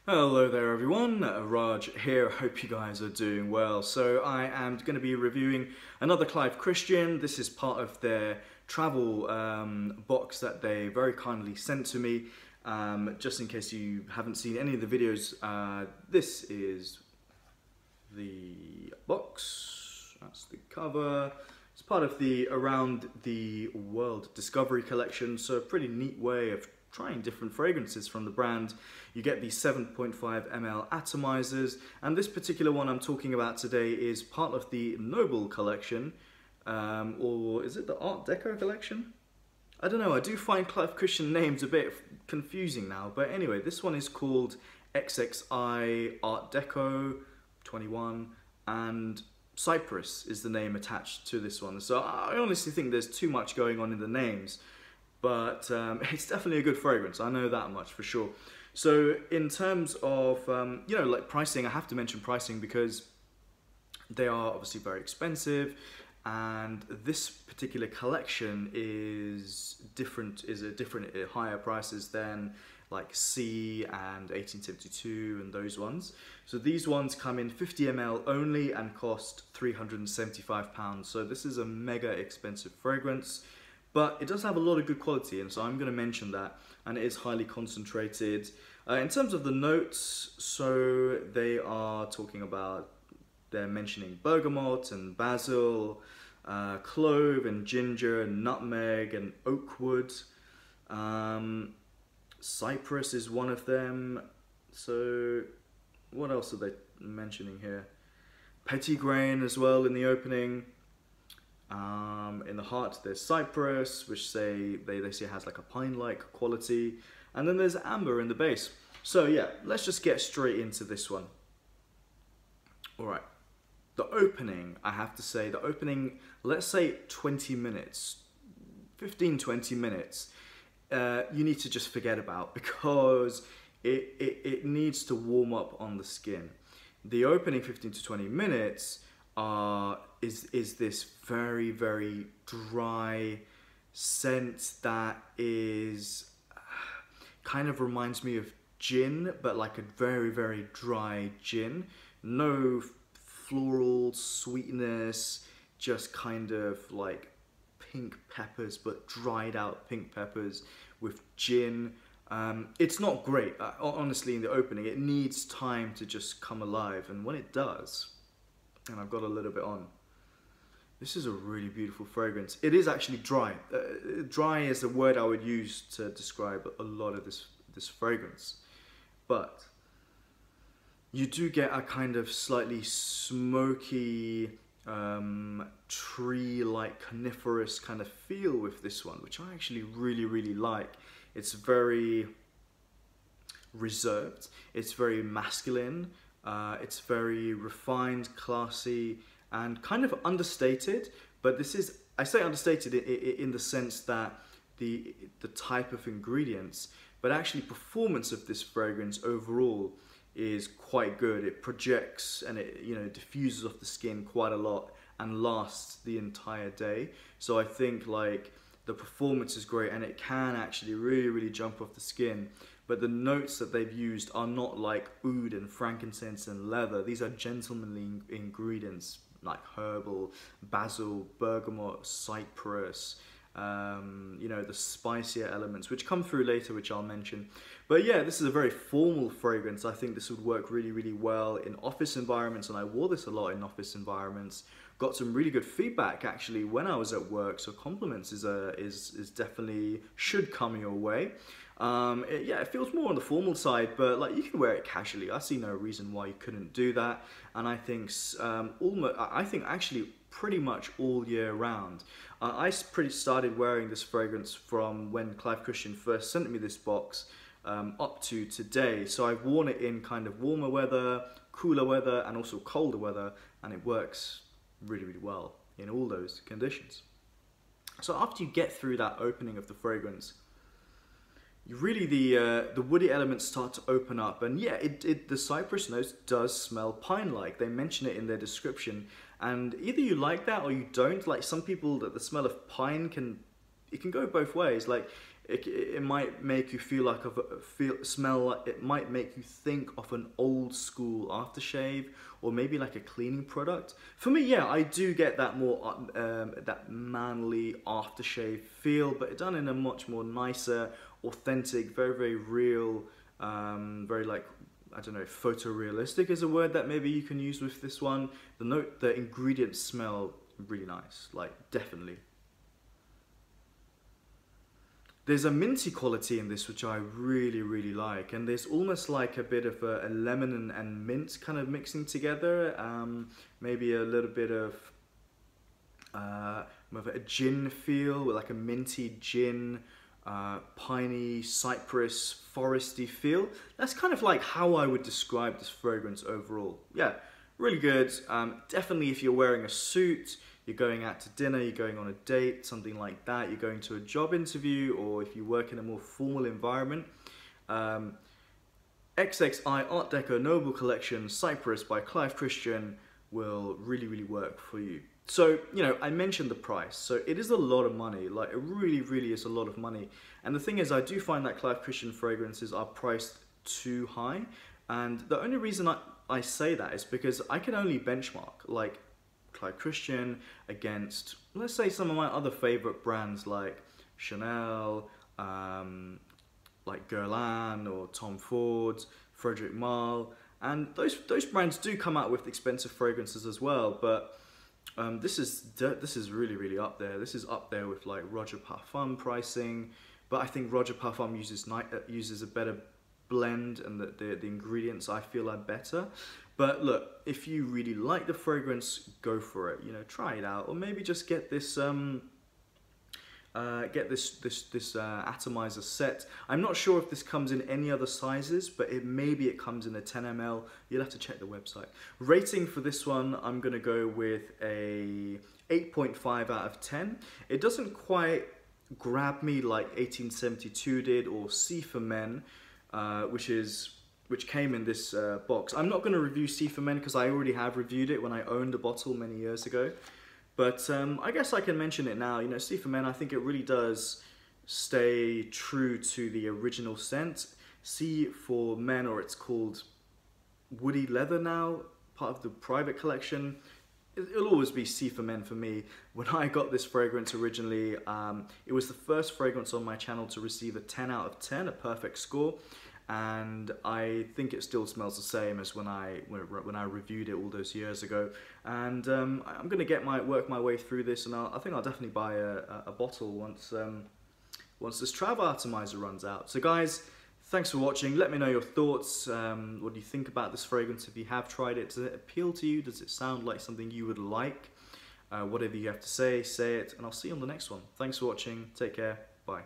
Hello there everyone, Raj here, hope you guys are doing well. So I am going to be reviewing another Clive Christian. This is part of their travel box that they very kindly sent to me. Just in case you haven't seen any of the videos, this is the box, that's the cover. It's part of the Around the World Discovery collection, so a pretty neat way of trying different fragrances from the brand. You get these 7.5 ml atomizers, and this particular one I'm talking about today is part of the Noble collection, or is it the Art Deco collection? I don't know, I do find Clive Christian names a bit confusing now, but anyway, this one is called XXI Art Deco 21, and Cypress is the name attached to this one. So I honestly think there's too much going on in the names, but it's definitely a good fragrance, I know that much for sure. So in terms of, you know, like pricing, I have to mention pricing because they are obviously very expensive, and this particular collection is at higher prices than like C and 1872 and those ones. So these ones come in 50 ml only and cost £375. So this is a mega expensive fragrance, but it does have a lot of good quality, and so I'm going to mention that, and it is highly concentrated. In terms of the notes, so they are talking about, they're mentioning bergamot and basil, clove and ginger and nutmeg and oak wood. Cypress is one of them. So what else are they mentioning here? Petitgrain as well in the opening. In the heart there's cypress, which they say has like a pine-like quality, and then there's amber in the base. So yeah, let's just get straight into this one. Alright, the opening, I have to say, the opening, let's say 20 minutes, 15-20 minutes, you need to just forget about, because it needs to warm up on the skin. The opening 15 to 20 minutes is this very, very dry scent that is kind of reminds me of gin, but like a very, very dry gin. No floral sweetness, just kind of like pink peppers, but dried out pink peppers with gin. It's not great, honestly, in the opening. It needs time to just come alive, and when it does, and I've got a little bit on, this is a really beautiful fragrance. It is actually dry. Dry is the word I would use to describe a lot of this fragrance, but you do get a kind of slightly smoky, tree-like coniferous kind of feel with this one, which I actually really, really like. It's very reserved, it's very masculine, it's very refined, classy, and kind of understated. But this is, I say understated in the sense that the type of ingredients, but actually performance of this fragrance overall is quite good. It projects and it, you know, diffuses off the skin quite a lot and lasts the entire day. So I think like the performance is great, and it can actually really, really jump off the skin. But the notes that they've used are not like oud and frankincense and leather. These are gentlemanly ingredients like herbal, basil, bergamot, cypress, you know, the spicier elements, which come through later, which I'll mention. But yeah, this is a very formal fragrance. I think this would work really, really well in office environments, and I wore this a lot in office environments. Got some really good feedback actually when I was at work, so compliments is definitely should come your way. Yeah, it feels more on the formal side, but like you can wear it casually. I see no reason why you couldn't do that, and I think actually pretty much all year round. I started wearing this fragrance from when Clive Christian first sent me this box up to today. So I've worn it in kind of warmer weather, cooler weather, and also colder weather, and it works really, really well in all those conditions. So after you get through that opening of the fragrance, you really, the woody elements start to open up, and yeah, the cypress notes does smell pine-like. They mention it in their description, and either you like that or you don't. Like some people, that the smell of pine can go both ways. Like it might make you feel like smell like, it might make you think of an old school aftershave, or maybe like a cleaning product. For me, yeah, I do get that more that manly aftershave feel, but done in a much more nicer, authentic, very, very real, very like, I don't know, photorealistic is a word that maybe you can use with this one. The ingredients smell really nice, like definitely. There's a minty quality in this which I really, really like, and there's almost like a bit of a lemon and mint kind of mixing together. Maybe a little bit of a gin feel, with like a minty gin, piney, cypress, foresty feel. That's kind of like how I would describe this fragrance overall. Yeah, really good. Definitely if you're wearing a suit, you're going out to dinner, you're going on a date, something like that, you're going to a job interview, or if you work in a more formal environment. XXI Art Deco Noble Collection Cypress by Clive Christian will really, really work for you. So, you know, I mentioned the price, so it is a lot of money, like it really, really is a lot of money. And the thing is, I do find that Clive Christian fragrances are priced too high, and the only reason I say that is because I can only benchmark, like, Clive Christian against, let's say, some of my other favorite brands like Chanel, like Guerlain or Tom Ford, Frederic Malle, and those brands do come out with expensive fragrances as well. But this is really, really up there. This is up there with like Roger Parfum pricing, but I think Roger Parfum uses a better blend, and the ingredients I feel are better. But look, if you really like the fragrance, go for it. You know, try it out, or maybe just get this atomizer set. I'm not sure if this comes in any other sizes, but maybe it comes in a 10 ml. You'll have to check the website. Rating for this one, I'm gonna go with a 8.5 out of 10. It doesn't quite grab me like 1872 did, or C for Men, which came in this box. I'm not going to review C for Men because I already have reviewed it when I owned a bottle many years ago. But I guess I can mention it now. You know, C for Men, I think it really does stay true to the original scent. C for Men, or it's called Woody Leather now, part of the private collection. It'll always be C for Men for me. When I got this fragrance originally, it was the first fragrance on my channel to receive a 10 out of 10, a perfect score. And I think it still smells the same as when I reviewed it all those years ago. And I'm gonna work my way through this, and I think I'll definitely buy a bottle once this travel atomizer runs out. So guys, thanks for watching. Let me know your thoughts. What do you think about this fragrance? If you have tried it, does it appeal to you? Does it sound like something you would like? Whatever you have to say it, and I'll see you on the next one. Thanks for watching. Take care. Bye.